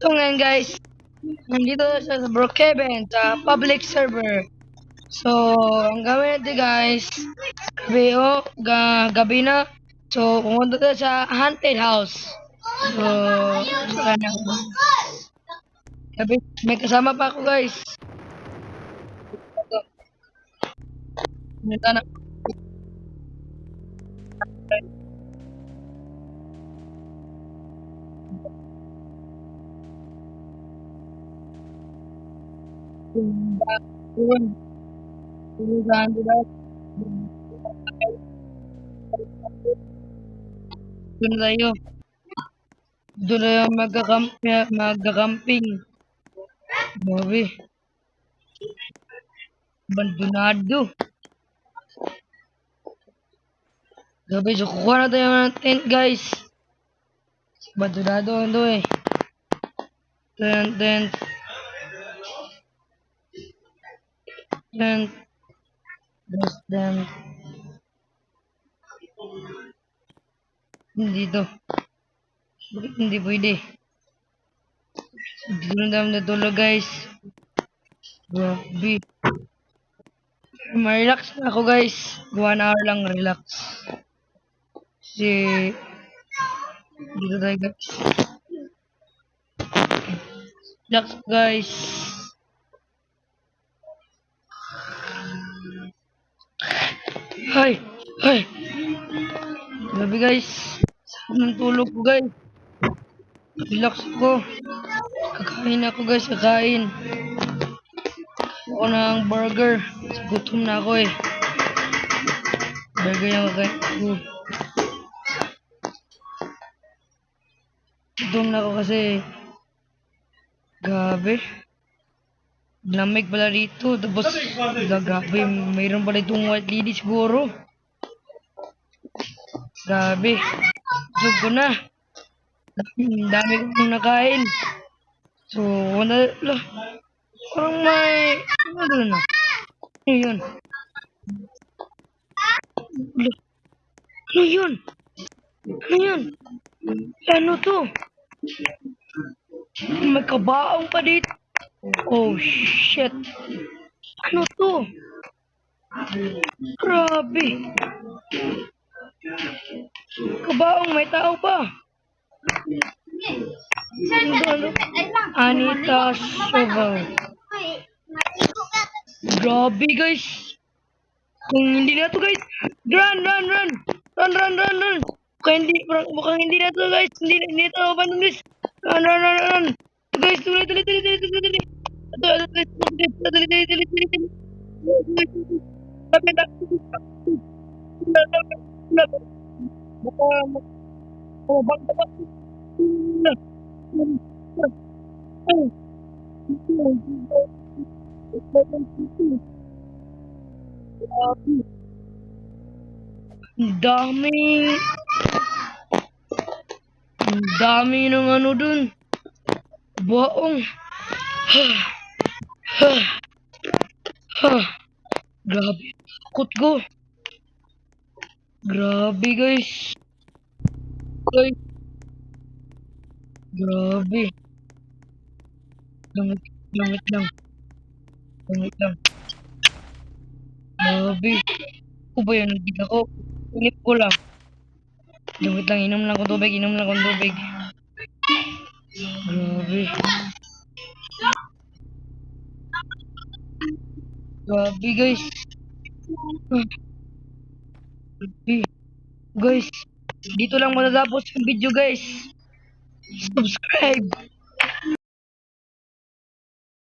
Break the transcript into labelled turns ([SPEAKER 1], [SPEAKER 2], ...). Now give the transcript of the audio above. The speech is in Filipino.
[SPEAKER 1] So ngayon guys, nandito siya sa Brookhaven, sa public server. So, ang gawin natin guys, gabi na. So, pumunta tayo sa haunted house. So, saka na. Gabi, may kasama pa ako guys. Pumunta na. Doon, doon sa haunted house. Doon tayo. Doon tayo magkakamping. Grabe, abandonado. Grabe, so kukuha na tayo ng tent guys. Abandonado ito eh. Tent, tent, tent. There's tent. Hindi to. Bakit hindi pwede? Dito na namin natulog guys. Grabe. Ma-relax na ako guys. 1 hour lang relax. Kasi dito tayo guys. Relax guys. Hay! Hay! Grabe guys. Sarap ng tulog ko guys. Relax ako. Kakain ako guys. Kakain. Ako ng burger. Gutom na ako eh. Burger yung kakain ko. Gutom na ako kasi grabe. Lamig pala rito. Tapos grabe. Mayroon pala itong white lady siguro. Grabe. Busog ko na. Dami kong nakain. So, wala. Parang may... Ano doon na? Ano yun? Ano yun? Ano yun? Ano to? May kabaong pa dito. Oh, shit. Ano to? Grabe. Kabaong, may tao pa. Ano? Anita Shovel. Grabe guys. Kung hindi na to guys. Run. Mukhang hindi na to guys. Hindi na to abandon guys. Run. Guys, tuloy. Daming dami ng ano dun. Baong. Grabe. Takot ko. Grabe guys. Grabe. Langit lang. Grabe. Ako ba yun? Nagdig ako. Inip ko lang. Langit lang. Inom lang akong tubig. Grabe. Grabe guys. Grabe. Guys. Dito lang matatapos yung video guys. Subscribe.